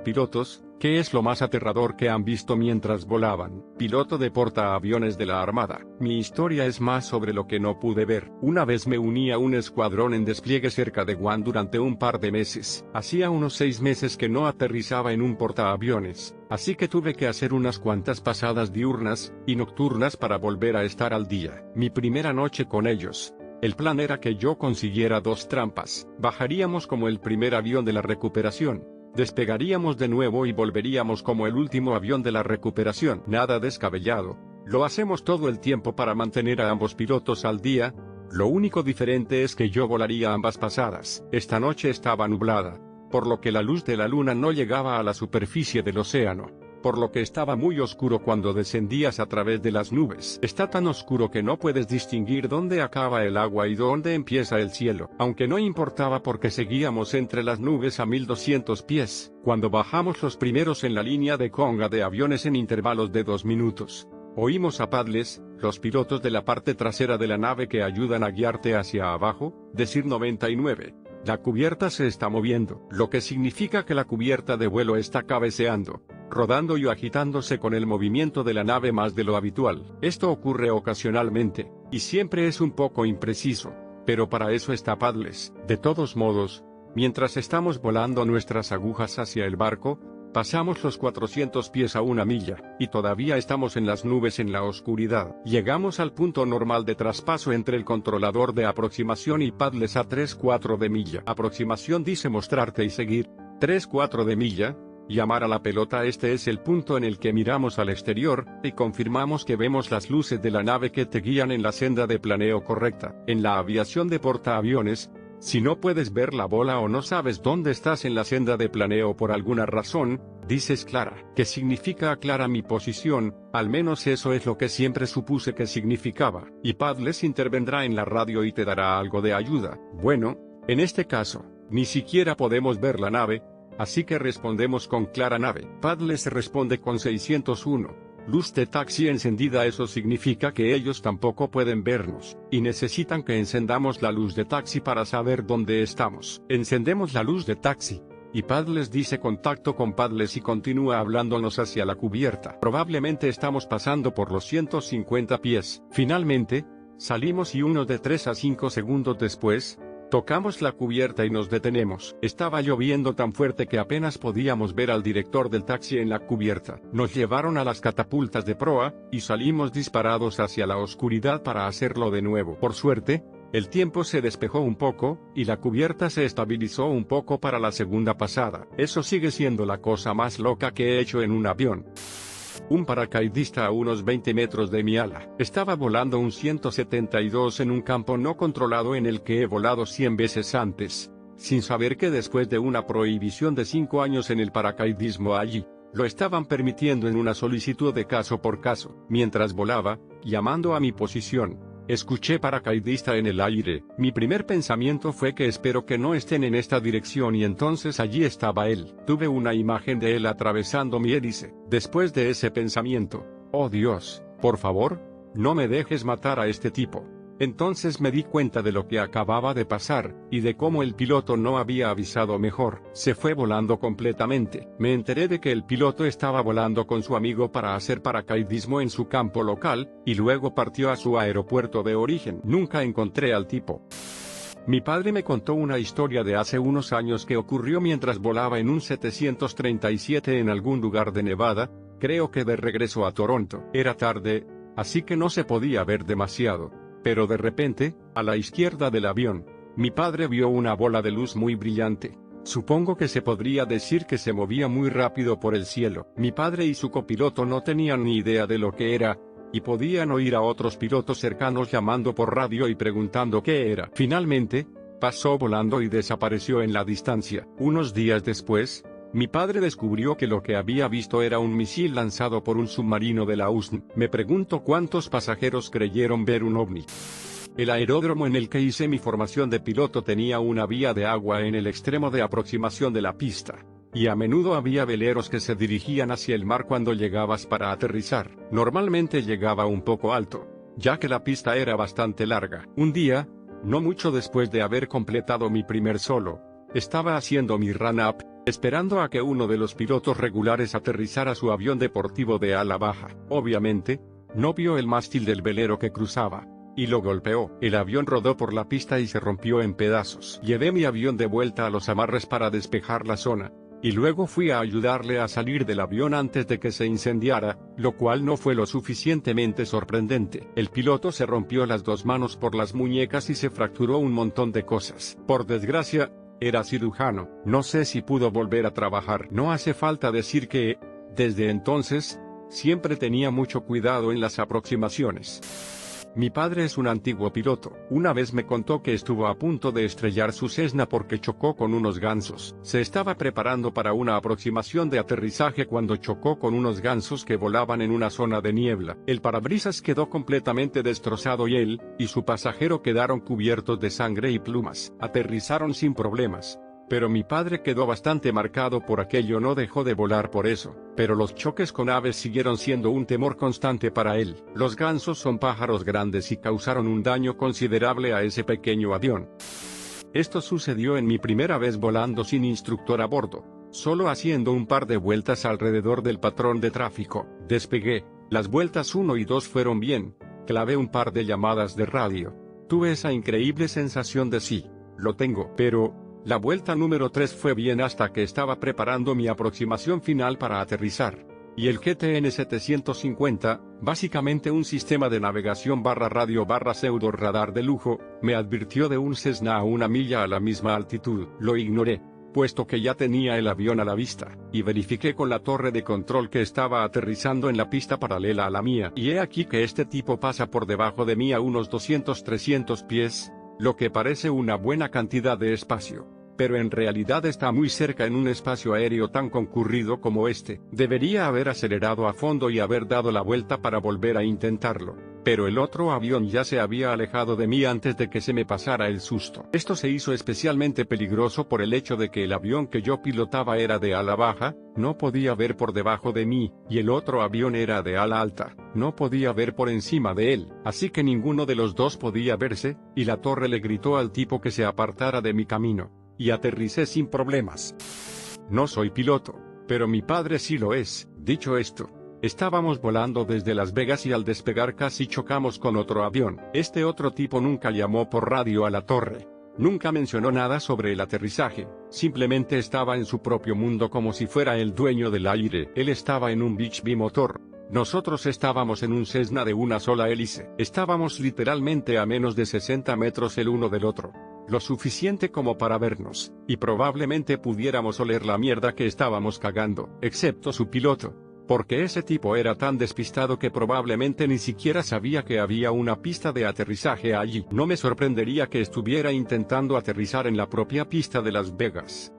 Pilotos, ¿qué es lo más aterrador que han visto mientras volaban? Piloto de portaaviones de la Armada. Mi historia es más sobre lo que no pude ver. Una vez me uní a un escuadrón en despliegue cerca de Guam durante un par de meses. Hacía unos 6 meses que no aterrizaba en un portaaviones, así que tuve que hacer unas cuantas pasadas diurnas y nocturnas para volver a estar al día. Mi primera noche con ellos, el plan era que yo consiguiera 2 trampas. Bajaríamos como el primer avión de la recuperación. Despegaríamos de nuevo y volveríamos como el último avión de la recuperación. Nada descabellado. Lo hacemos todo el tiempo para mantener a ambos pilotos al día. Lo único diferente es que yo volaría ambas pasadas. Esta noche estaba nublada, por lo que la luz de la luna no llegaba a la superficie del océano, por lo que estaba muy oscuro cuando descendías a través de las nubes. Está tan oscuro que no puedes distinguir dónde acaba el agua y dónde empieza el cielo, aunque no importaba porque seguíamos entre las nubes a 1200 pies. Cuando bajamos los primeros en la línea de conga de aviones en intervalos de 2 minutos, oímos a Paddles, los pilotos de la parte trasera de la nave que ayudan a guiarte hacia abajo, decir 99. La cubierta se está moviendo, lo que significa que la cubierta de vuelo está cabeceando, rodando y agitándose con el movimiento de la nave más de lo habitual. Esto ocurre ocasionalmente, y siempre es un poco impreciso, pero para eso está Paddles. De todos modos, mientras estamos volando nuestras agujas hacia el barco, pasamos los 400 pies a 1 milla, y todavía estamos en las nubes en la oscuridad. Llegamos al punto normal de traspaso entre el controlador de aproximación y Paddles a 3/4 de milla. Aproximación dice mostrarte y seguir. 3/4 de milla. Llamar a la pelota. Este es el punto en el que miramos al exterior, y confirmamos que vemos las luces de la nave que te guían en la senda de planeo correcta. En la aviación de portaaviones, si no puedes ver la bola o no sabes dónde estás en la senda de planeo por alguna razón, dices clara, que significa aclara mi posición. Al menos eso es lo que siempre supuse que significaba, y Paddles intervendrá en la radio y te dará algo de ayuda. Bueno, en este caso, ni siquiera podemos ver la nave, así que respondemos con clara nave. Paddles responde con 601. Luz de taxi encendida. Eso significa que ellos tampoco pueden vernos, y necesitan que encendamos la luz de taxi para saber dónde estamos. Encendemos la luz de taxi, y Paddles dice contacto con Paddles y continúa hablándonos hacia la cubierta. Probablemente estamos pasando por los 150 pies. Finalmente, salimos y unos de 3 a 5 segundos después, tocamos la cubierta y nos detenemos. Estaba lloviendo tan fuerte que apenas podíamos ver al director del taxi en la cubierta. Nos llevaron a las catapultas de proa, y salimos disparados hacia la oscuridad para hacerlo de nuevo. Por suerte, el tiempo se despejó un poco, y la cubierta se estabilizó un poco para la segunda pasada. Eso sigue siendo la cosa más loca que he hecho en un avión. Un paracaidista a unos 20 metros de mi ala. Estaba volando un 172 en un campo no controlado en el que he volado 100 veces antes, sin saber que después de una prohibición de 5 años en el paracaidismo allí, lo estaban permitiendo en una solicitud de caso por caso. Mientras volaba, llamando a mi posición, escuché paracaidista en el aire. Mi primer pensamiento fue que espero que no estén en esta dirección, y entonces allí estaba él. Tuve una imagen de él atravesando mi hélice. Después de ese pensamiento, oh Dios, por favor, no me dejes matar a este tipo. Entonces me di cuenta de lo que acababa de pasar, y de cómo el piloto no había avisado mejor. Se fue volando completamente. Me enteré de que el piloto estaba volando con su amigo para hacer paracaidismo en su campo local, y luego partió a su aeropuerto de origen. Nunca encontré al tipo. Mi padre me contó una historia de hace unos años que ocurrió mientras volaba en un 737 en algún lugar de Nevada, creo que de regreso a Toronto. Era tarde, así que no se podía ver demasiado. Pero de repente, a la izquierda del avión, mi padre vio una bola de luz muy brillante. Supongo que se podría decir que se movía muy rápido por el cielo. Mi padre y su copiloto no tenían ni idea de lo que era, y podían oír a otros pilotos cercanos llamando por radio y preguntando qué era. Finalmente, pasó volando y desapareció en la distancia. Unos días después, mi padre descubrió que lo que había visto era un misil lanzado por un submarino de la USN. Me pregunto cuántos pasajeros creyeron ver un ovni. El aeródromo en el que hice mi formación de piloto tenía una vía de agua en el extremo de aproximación de la pista, y a menudo había veleros que se dirigían hacia el mar cuando llegabas para aterrizar. Normalmente llegaba un poco alto, ya que la pista era bastante larga. Un día, no mucho después de haber completado mi primer solo, estaba haciendo mi run-up, esperando a que uno de los pilotos regulares aterrizara su avión deportivo de ala baja. Obviamente, no vio el mástil del velero que cruzaba, y lo golpeó. El avión rodó por la pista y se rompió en pedazos. Llevé mi avión de vuelta a los amarres para despejar la zona, y luego fui a ayudarle a salir del avión antes de que se incendiara, lo cual no fue lo suficientemente sorprendente. El piloto se rompió las dos manos por las muñecas y se fracturó un montón de cosas. Por desgracia, era cirujano. No sé si pudo volver a trabajar. No hace falta decir que, desde entonces, siempre tenía mucho cuidado en las aproximaciones. Mi padre es un antiguo piloto. Una vez me contó que estuvo a punto de estrellar su Cessna porque chocó con unos gansos. Se estaba preparando para una aproximación de aterrizaje cuando chocó con unos gansos que volaban en una zona de niebla. El parabrisas quedó completamente destrozado y él y su pasajero quedaron cubiertos de sangre y plumas. Aterrizaron sin problemas, pero mi padre quedó bastante marcado por aquello. No dejó de volar por eso, pero los choques con aves siguieron siendo un temor constante para él. Los gansos son pájaros grandes y causaron un daño considerable a ese pequeño avión. Esto sucedió en mi primera vez volando sin instructor a bordo, solo haciendo un par de vueltas alrededor del patrón de tráfico. Despegué, las vueltas 1 y 2 fueron bien, clavé un par de llamadas de radio. Tuve esa increíble sensación de sí, lo tengo, pero la vuelta número 3 fue bien hasta que estaba preparando mi aproximación final para aterrizar, y el GTN 750, básicamente un sistema de navegación radio pseudo radar de lujo, me advirtió de un Cessna a 1 milla a la misma altitud. Lo ignoré, puesto que ya tenía el avión a la vista, y verifiqué con la torre de control que estaba aterrizando en la pista paralela a la mía, y he aquí que este tipo pasa por debajo de mí a unos 200-300 pies, lo que parece una buena cantidad de espacio, pero en realidad está muy cerca en un espacio aéreo tan concurrido como este. Debería haber acelerado a fondo y haber dado la vuelta para volver a intentarlo, pero el otro avión ya se había alejado de mí antes de que se me pasara el susto. Esto se hizo especialmente peligroso por el hecho de que el avión que yo pilotaba era de ala baja, no podía ver por debajo de mí, y el otro avión era de ala alta, no podía ver por encima de él, así que ninguno de los dos podía verse, y la torre le gritó al tipo que se apartara de mi camino, y aterricé sin problemas. No soy piloto, pero mi padre sí lo es. Dicho esto, estábamos volando desde Las Vegas y al despegar casi chocamos con otro avión. Este otro tipo nunca llamó por radio a la torre, nunca mencionó nada sobre el aterrizaje, simplemente estaba en su propio mundo como si fuera el dueño del aire. Él estaba en un Beech bimotor. Nosotros estábamos en un Cessna de una sola hélice. Estábamos literalmente a menos de 60 metros el uno del otro, lo suficiente como para vernos, y probablemente pudiéramos oler la mierda que estábamos cagando, excepto su piloto, porque ese tipo era tan despistado que probablemente ni siquiera sabía que había una pista de aterrizaje allí. No me sorprendería que estuviera intentando aterrizar en la propia pista de Las Vegas.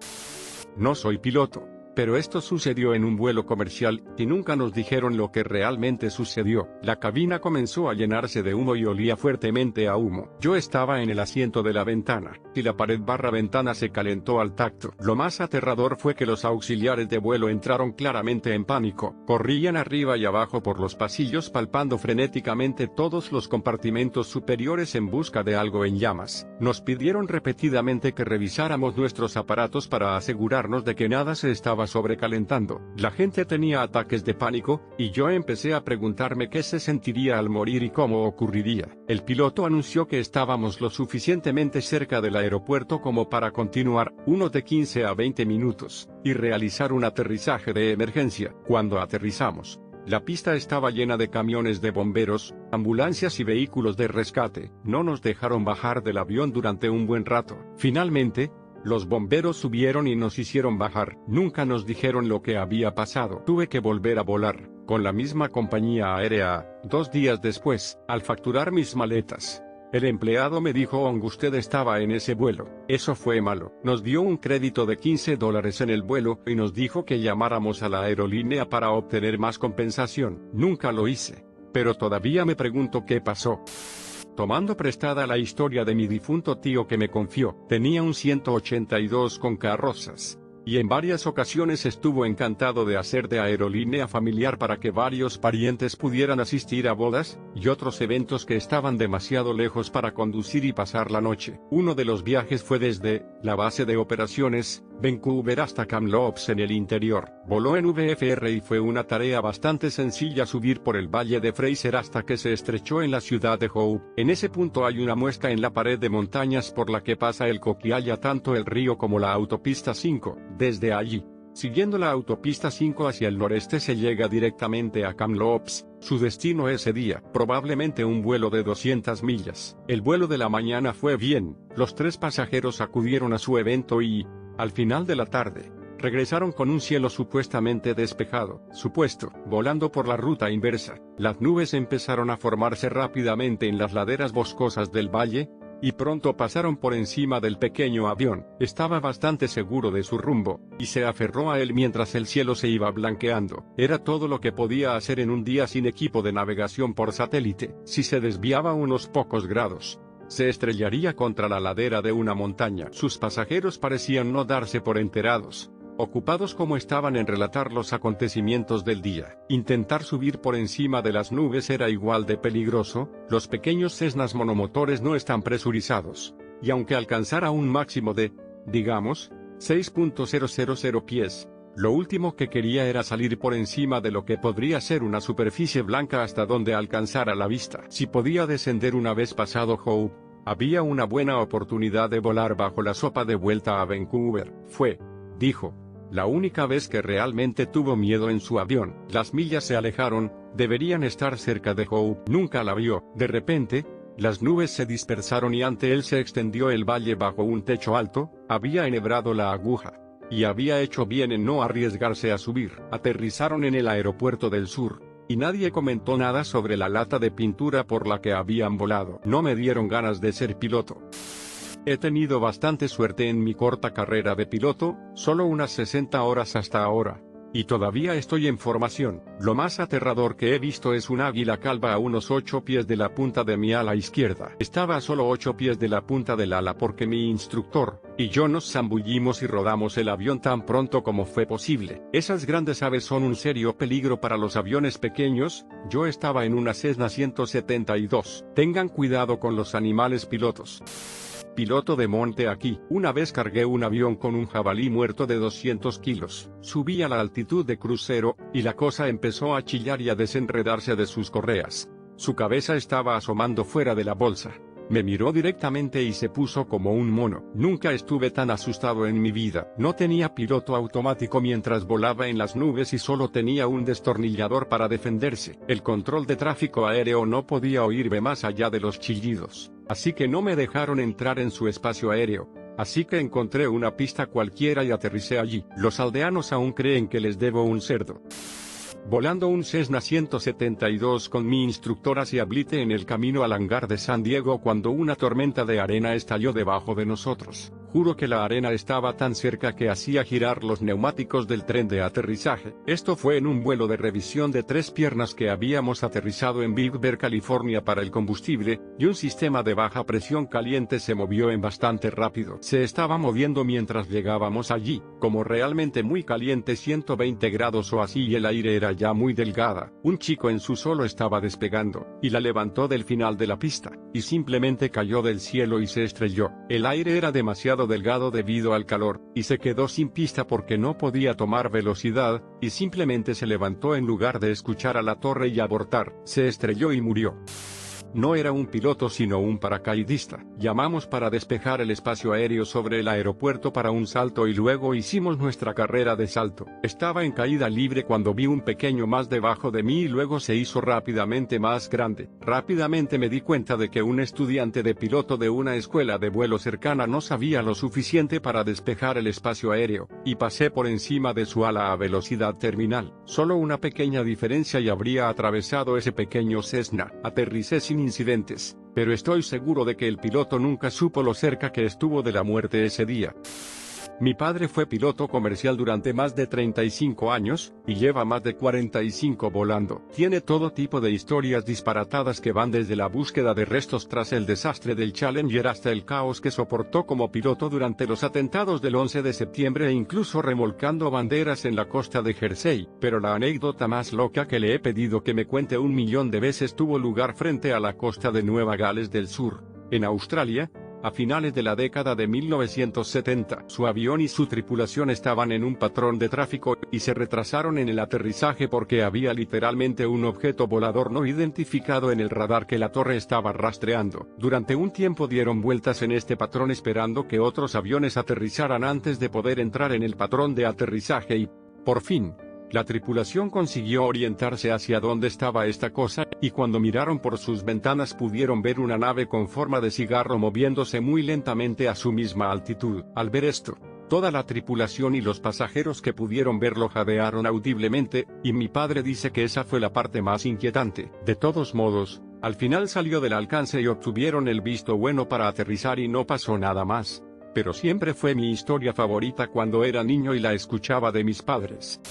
No soy piloto, pero esto sucedió en un vuelo comercial, y nunca nos dijeron lo que realmente sucedió. La cabina comenzó a llenarse de humo y olía fuertemente a humo. Yo estaba en el asiento de la ventana, y la pared/ventana se calentó al tacto. Lo más aterrador fue que los auxiliares de vuelo entraron claramente en pánico. Corrían arriba y abajo por los pasillos palpando frenéticamente todos los compartimentos superiores en busca de algo en llamas. Nos pidieron repetidamente que revisáramos nuestros aparatos para asegurarnos de que nada se estaba sobrecalentando. La gente tenía ataques de pánico, y yo empecé a preguntarme qué se sentiría al morir y cómo ocurriría. El piloto anunció que estábamos lo suficientemente cerca del aeropuerto como para continuar, unos de 15 a 20 minutos, y realizar un aterrizaje de emergencia. Cuando aterrizamos, la pista estaba llena de camiones de bomberos, ambulancias y vehículos de rescate. No nos dejaron bajar del avión durante un buen rato. Finalmente, los bomberos subieron y nos hicieron bajar. Nunca nos dijeron lo que había pasado. Tuve que volver a volar, con la misma compañía aérea, 2 días después. Al facturar mis maletas, el empleado me dijo: usted estaba en ese vuelo. Eso fue malo. Nos dio un crédito de $15 en el vuelo, y nos dijo que llamáramos a la aerolínea para obtener más compensación. Nunca lo hice, pero todavía me pregunto qué pasó. Tomando prestada la historia de mi difunto tío que me confió, tenía un 182 con carrozas, y en varias ocasiones estuvo encantado de hacer de aerolínea familiar para que varios parientes pudieran asistir a bodas, y otros eventos que estaban demasiado lejos para conducir y pasar la noche. Uno de los viajes fue desde la base de operaciones Vancouver hasta Kamloops en el interior. Voló en VFR y fue una tarea bastante sencilla subir por el valle de Fraser hasta que se estrechó en la ciudad de Hope. En ese punto hay una muesca en la pared de montañas por la que pasa el Coquihalla, tanto el río como la autopista 5. Desde allí, siguiendo la autopista 5 hacia el noreste, se llega directamente a Kamloops. Su destino ese día, probablemente un vuelo de 200 millas. El vuelo de la mañana fue bien, los 3 pasajeros acudieron a su evento y, al final de la tarde, regresaron con un cielo supuestamente despejado. Volando por la ruta inversa, las nubes empezaron a formarse rápidamente en las laderas boscosas del valle, y pronto pasaron por encima del pequeño avión. Estaba bastante seguro de su rumbo, y se aferró a él mientras el cielo se iba blanqueando. Era todo lo que podía hacer en un día sin equipo de navegación por satélite. Si se desviaba unos pocos grados, se estrellaría contra la ladera de una montaña. Sus pasajeros parecían no darse por enterados, ocupados como estaban en relatar los acontecimientos del día. Intentar subir por encima de las nubes era igual de peligroso. Los pequeños Cessnas monomotores no están presurizados, y aunque alcanzara un máximo de, digamos, 6.000 pies, lo último que quería era salir por encima de lo que podría ser una superficie blanca hasta donde alcanzara la vista. Si podía descender una vez pasado Hope, había una buena oportunidad de volar bajo la sopa de vuelta a Vancouver. Dijo, la única vez que realmente tuvo miedo en su avión. Las millas se alejaron, deberían estar cerca de Hope. Nunca la vio. De repente, las nubes se dispersaron y ante él se extendió el valle bajo un techo alto. Había enhebrado la aguja, y había hecho bien en no arriesgarse a subir. Aterrizaron en el aeropuerto del sur, y nadie comentó nada sobre la lata de pintura por la que habían volado. No me dieron ganas de ser piloto. He tenido bastante suerte en mi corta carrera de piloto, solo unas 60 horas hasta ahora, y todavía estoy en formación. Lo más aterrador que he visto es un águila calva a unos 8 pies de la punta de mi ala izquierda. Estaba a solo 8 pies de la punta del ala porque mi instructor y yo nos zambullimos y rodamos el avión tan pronto como fue posible. Esas grandes aves son un serio peligro para los aviones pequeños. Yo estaba en una Cessna 172. Tengan cuidado con los animales pilotos. Piloto de monte aquí. Una vez cargué un avión con un jabalí muerto de 200 kilos. Subí a la altitud de crucero, y la cosa empezó a chillar y a desenredarse de sus correas. Su cabeza estaba asomando fuera de la bolsa. Me miró directamente y se puso como un mono. Nunca estuve tan asustado en mi vida. No tenía piloto automático mientras volaba en las nubes y solo tenía un destornillador para defenderse. El control de tráfico aéreo no podía oírme más allá de los chillidos, así que no me dejaron entrar en su espacio aéreo. Así que encontré una pista cualquiera y aterricé allí. Los aldeanos aún creen que les debo un cerdo. Volando un Cessna 172 con mi instructor hacia Blythe en el camino al hangar de San Diego cuando una tormenta de arena estalló debajo de nosotros. Juro que la arena estaba tan cerca que hacía girar los neumáticos del tren de aterrizaje. Esto fue en un vuelo de revisión de 3 piernas que habíamos aterrizado en Big Bear, California para el combustible, y un sistema de baja presión caliente se movió en bastante rápido. Se estaba moviendo mientras llegábamos allí, como realmente muy caliente, 120 grados o así, y el aire era ya muy delgada. Un chico en su solo estaba despegando, y la levantó del final de la pista, y simplemente cayó del cielo y se estrelló. El aire era demasiado delgado debido al calor, y se quedó sin pista porque no podía tomar velocidad, y simplemente se levantó en lugar de escuchar a la torre y abortar. Se estrelló y murió. No era un piloto sino un paracaidista. Llamamos para despejar el espacio aéreo sobre el aeropuerto para un salto y luego hicimos nuestra carrera de salto. Estaba en caída libre cuando vi un pequeño más debajo de mí y luego se hizo rápidamente más grande. Rápidamente me di cuenta de que un estudiante de piloto de una escuela de vuelo cercana no sabía lo suficiente para despejar el espacio aéreo, y pasé por encima de su ala a velocidad terminal. Solo una pequeña diferencia y habría atravesado ese pequeño Cessna. Aterricé sin incidentes, pero estoy seguro de que el piloto nunca supo lo cerca que estuvo de la muerte ese día. Mi padre fue piloto comercial durante más de 35 años, y lleva más de 45 volando. Tiene todo tipo de historias disparatadas que van desde la búsqueda de restos tras el desastre del Challenger hasta el caos que soportó como piloto durante los atentados del 11 de septiembre e incluso remolcando banderas en la costa de Jersey. Pero la anécdota más loca que le he pedido que me cuente 1 millón de veces tuvo lugar frente a la costa de Nueva Gales del Sur, en Australia, a finales de la década de 1970. Su avión y su tripulación estaban en un patrón de tráfico, y se retrasaron en el aterrizaje porque había literalmente un objeto volador no identificado en el radar que la torre estaba rastreando. Durante un tiempo dieron vueltas en este patrón esperando que otros aviones aterrizaran antes de poder entrar en el patrón de aterrizaje y, por fin, la tripulación consiguió orientarse hacia dónde estaba esta cosa, y cuando miraron por sus ventanas pudieron ver una nave con forma de cigarro moviéndose muy lentamente a su misma altitud. Al ver esto, toda la tripulación y los pasajeros que pudieron verlo jadearon audiblemente, y mi padre dice que esa fue la parte más inquietante. De todos modos, al final salió del alcance y obtuvieron el visto bueno para aterrizar y no pasó nada más. Pero siempre fue mi historia favorita cuando era niño y la escuchaba de mis padres.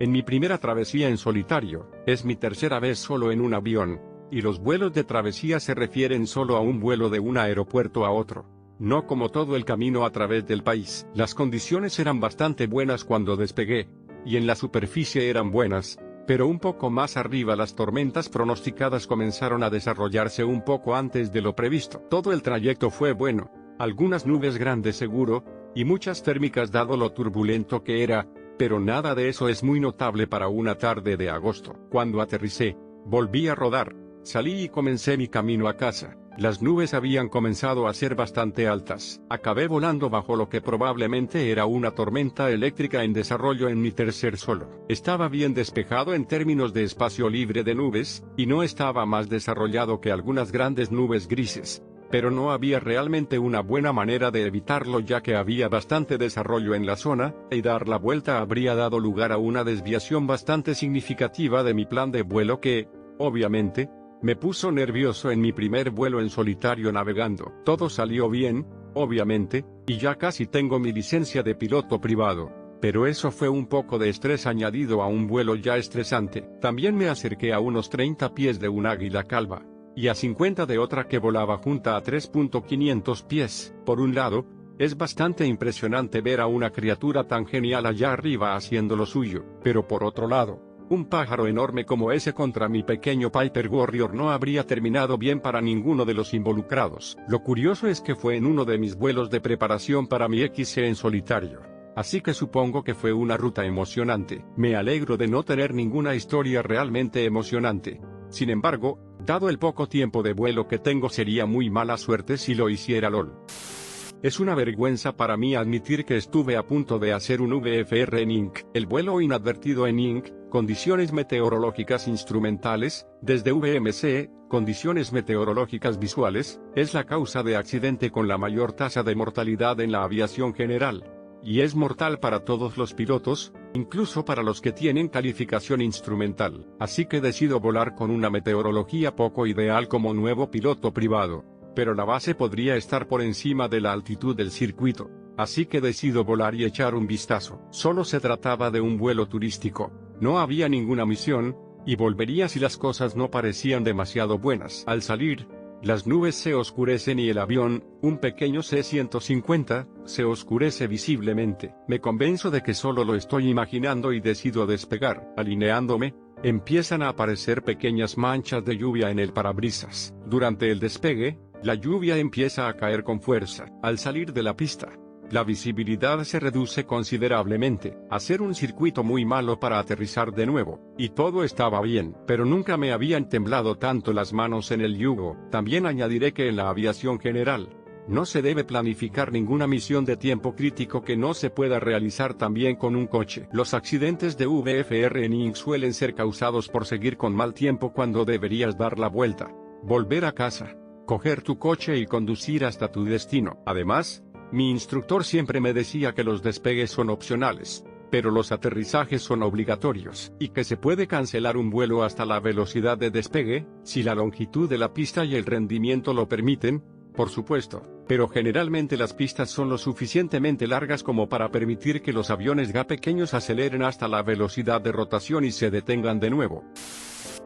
En mi primera travesía en solitario, es mi tercera vez solo en un avión, y los vuelos de travesía se refieren solo a un vuelo de un aeropuerto a otro, no como todo el camino a través del país. Las condiciones eran bastante buenas cuando despegué, y en la superficie eran buenas, pero un poco más arriba las tormentas pronosticadas comenzaron a desarrollarse un poco antes de lo previsto. Todo el trayecto fue bueno, algunas nubes grandes seguro, y muchas térmicas dado lo turbulento que era, pero nada de eso es muy notable para una tarde de agosto. Cuando aterricé, volví a rodar, salí y comencé mi camino a casa. Las nubes habían comenzado a ser bastante altas. Acabé volando bajo lo que probablemente era una tormenta eléctrica en desarrollo en mi tercer solo. Estaba bien despejado en términos de espacio libre de nubes, y no estaba más desarrollado que algunas grandes nubes grises. Pero no había realmente una buena manera de evitarlo ya que había bastante desarrollo en la zona, y dar la vuelta habría dado lugar a una desviación bastante significativa de mi plan de vuelo que, obviamente, me puso nervioso en mi primer vuelo en solitario navegando. Todo salió bien, obviamente, y ya casi tengo mi licencia de piloto privado. Pero eso fue un poco de estrés añadido a un vuelo ya estresante. También me acerqué a unos 30 pies de un águila calva, y a 50 de otra que volaba junta a 3.500 pies. Por un lado, es bastante impresionante ver a una criatura tan genial allá arriba haciendo lo suyo, pero por otro lado, un pájaro enorme como ese contra mi pequeño Piper Warrior no habría terminado bien para ninguno de los involucrados. Lo curioso es que fue en uno de mis vuelos de preparación para mi XC en solitario, así que supongo que fue una ruta emocionante. Me alegro de no tener ninguna historia realmente emocionante. Sin embargo, dado el poco tiempo de vuelo que tengo sería muy mala suerte si lo hiciera LOL. Es una vergüenza para mí admitir que estuve a punto de hacer un VFR en Inc. El vuelo inadvertido en Inc., condiciones meteorológicas instrumentales, desde VMC, condiciones meteorológicas visuales, es la causa de accidente con la mayor tasa de mortalidad en la aviación general. Y es mortal para todos los pilotos, incluso para los que tienen calificación instrumental. Así que decido volar con una meteorología poco ideal como nuevo piloto privado. Pero la base podría estar por encima de la altitud del circuito. Así que decido volar y echar un vistazo. Solo se trataba de un vuelo turístico. No había ninguna misión, y volvería si las cosas no parecían demasiado buenas. Al salir, las nubes se oscurecen y el avión, un pequeño C-150, se oscurece visiblemente. Me convenzo de que solo lo estoy imaginando y decido despegar. Alineándome, empiezan a aparecer pequeñas manchas de lluvia en el parabrisas. Durante el despegue, la lluvia empieza a caer con fuerza. Al salir de la pista, la visibilidad se reduce considerablemente. Hacer un circuito muy malo para aterrizar de nuevo, y todo estaba bien, pero nunca me habían temblado tanto las manos en el yugo. También añadiré que en la aviación general, no se debe planificar ninguna misión de tiempo crítico que no se pueda realizar también con un coche. Los accidentes de VFR en Inc. suelen ser causados por seguir con mal tiempo cuando deberías dar la vuelta, volver a casa, coger tu coche y conducir hasta tu destino. Además, mi instructor siempre me decía que los despegues son opcionales, pero los aterrizajes son obligatorios, y que se puede cancelar un vuelo hasta la velocidad de despegue, si la longitud de la pista y el rendimiento lo permiten, por supuesto, pero generalmente las pistas son lo suficientemente largas como para permitir que los aviones pequeños aceleren hasta la velocidad de rotación y se detengan de nuevo.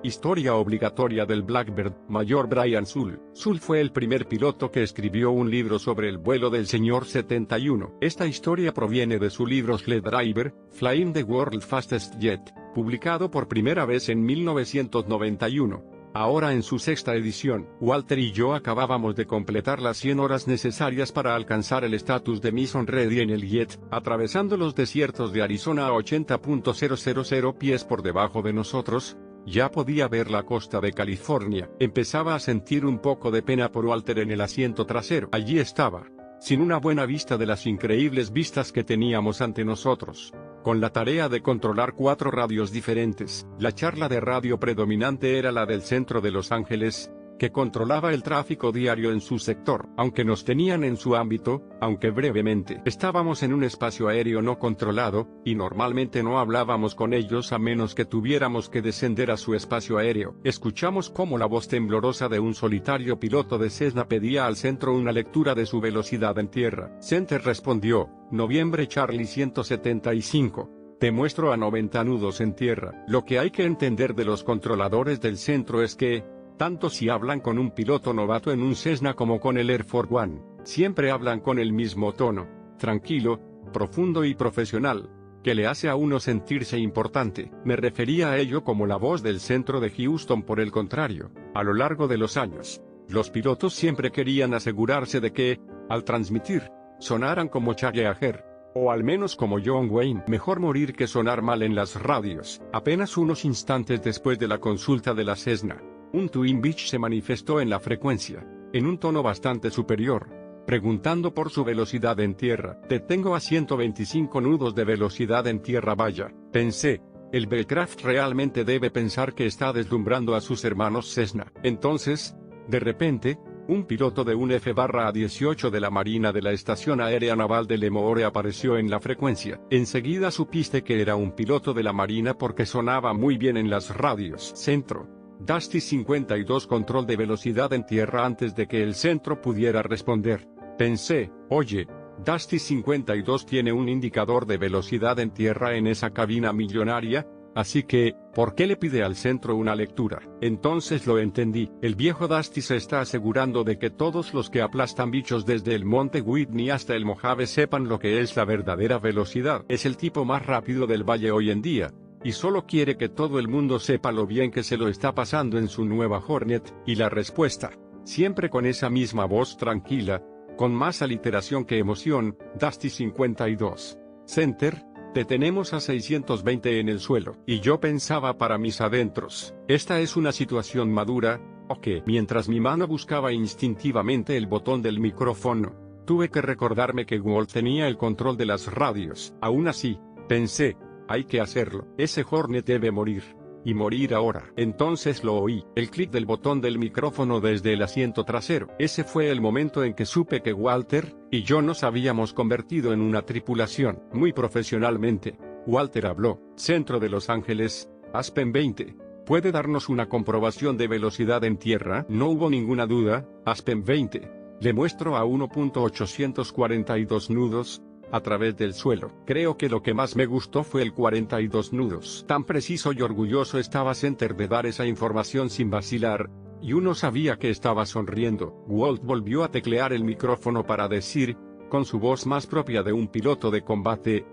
Historia obligatoria del Blackbird. Mayor Brian Suhl. Suhl fue el primer piloto que escribió un libro sobre el vuelo del Señor 71. Esta historia proviene de su libro Sled Driver, Flying the World's Fastest Jet, publicado por primera vez en 1991. Ahora en su sexta edición, Walter y yo acabábamos de completar las 100 horas necesarias para alcanzar el estatus de Mission Ready en el jet, atravesando los desiertos de Arizona a 80.000 pies por debajo de nosotros. Ya podía ver la costa de California. Empezaba a sentir un poco de pena por Walter en el asiento trasero. Allí estaba, sin una buena vista de las increíbles vistas que teníamos ante nosotros, con la tarea de controlar 4 radios diferentes. La charla de radio predominante era la del centro de Los Ángeles, que controlaba el tráfico diario en su sector. Aunque nos tenían en su ámbito, aunque brevemente, estábamos en un espacio aéreo no controlado, y normalmente no hablábamos con ellos a menos que tuviéramos que descender a su espacio aéreo. Escuchamos cómo la voz temblorosa de un solitario piloto de Cessna pedía al centro una lectura de su velocidad en tierra. Center respondió: Noviembre Charlie 175. Te muestro a 90 nudos en tierra. Lo que hay que entender de los controladores del centro es que, tanto si hablan con un piloto novato en un Cessna como con el Air Force One, siempre hablan con el mismo tono, tranquilo, profundo y profesional, que le hace a uno sentirse importante. Me refería a ello como la voz del centro de Houston. Por el contrario, a lo largo de los años, los pilotos siempre querían asegurarse de que, al transmitir, sonaran como Chuck Yeager, o al menos como John Wayne. Mejor morir que sonar mal en las radios. Apenas unos instantes después de la consulta de la Cessna, un Twin Beach se manifestó en la frecuencia, en un tono bastante superior, preguntando por su velocidad en tierra. Te tengo a 125 nudos de velocidad en tierra. Vaya, pensé, el Beechcraft realmente debe pensar que está deslumbrando a sus hermanos Cessna. Entonces, de repente, un piloto de un F-18 de la Marina de la Estación Aérea Naval de Lemoore apareció en la frecuencia. Enseguida supiste que era un piloto de la Marina porque sonaba muy bien en las radios. Centro, Dusty 52, control de velocidad en tierra. Antes de que el centro pudiera responder, pensé, oye, Dusty 52 tiene un indicador de velocidad en tierra en esa cabina millonaria, así que, ¿por qué le pide al centro una lectura? Entonces lo entendí. El viejo Dusty se está asegurando de que todos los que aplastan bichos desde el Monte Whitney hasta el Mojave sepan lo que es la verdadera velocidad. Es el tipo más rápido del valle hoy en día, y solo quiere que todo el mundo sepa lo bien que se lo está pasando en su nueva Hornet. Y la respuesta, siempre con esa misma voz tranquila, con más aliteración que emoción: Dusty 52. Center, te tenemos a 620 en el suelo. Y yo pensaba para mis adentros, esta es una situación madura, ¿o qué? Mientras mi mano buscaba instintivamente el botón del micrófono, tuve que recordarme que Walt tenía el control de las radios. Aún así, pensé, hay que hacerlo. Ese Hornet debe morir. Y morir ahora. Entonces lo oí, el clic del botón del micrófono desde el asiento trasero. Ese fue el momento en que supe que Walter y yo nos habíamos convertido en una tripulación. Muy profesionalmente, Walter habló: Centro de Los Ángeles, Aspen 20. ¿Puede darnos una comprobación de velocidad en tierra? No hubo ninguna duda, Aspen 20. Le muestro a 1.842 nudos, a través del suelo. Creo que lo que más me gustó fue el 42 nudos. Tan preciso y orgulloso estaba Center de dar esa información sin vacilar, y uno sabía que estaba sonriendo. Walt volvió a teclear el micrófono para decir, con su voz más propia de un piloto de combate: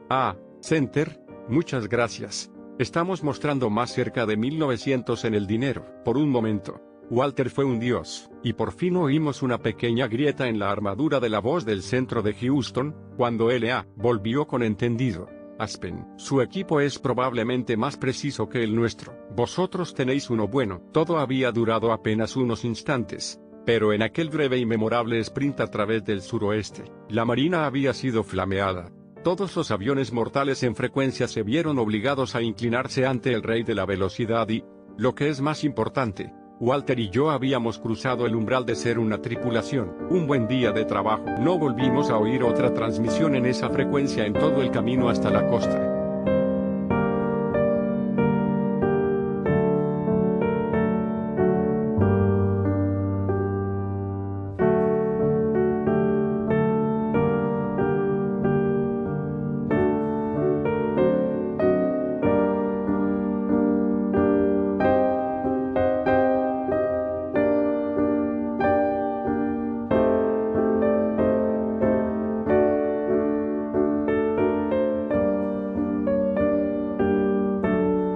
Center, muchas gracias. Estamos mostrando más cerca de 1900 en el dinero. Por un momento, Walter fue un dios, y por fin oímos una pequeña grieta en la armadura de la voz del centro de Houston, cuando L.A. volvió con entendido: Aspen, su equipo es probablemente más preciso que el nuestro. Vosotros tenéis uno bueno. Todo había durado apenas unos instantes, pero en aquel breve y memorable sprint a través del suroeste, la marina había sido flameada. Todos los aviones mortales en frecuencia se vieron obligados a inclinarse ante el rey de la velocidad y, lo que es más importante, Walter y yo habíamos cruzado el umbral de ser una tripulación. Un buen día de trabajo. No volvimos a oír otra transmisión en esa frecuencia en todo el camino hasta la costa.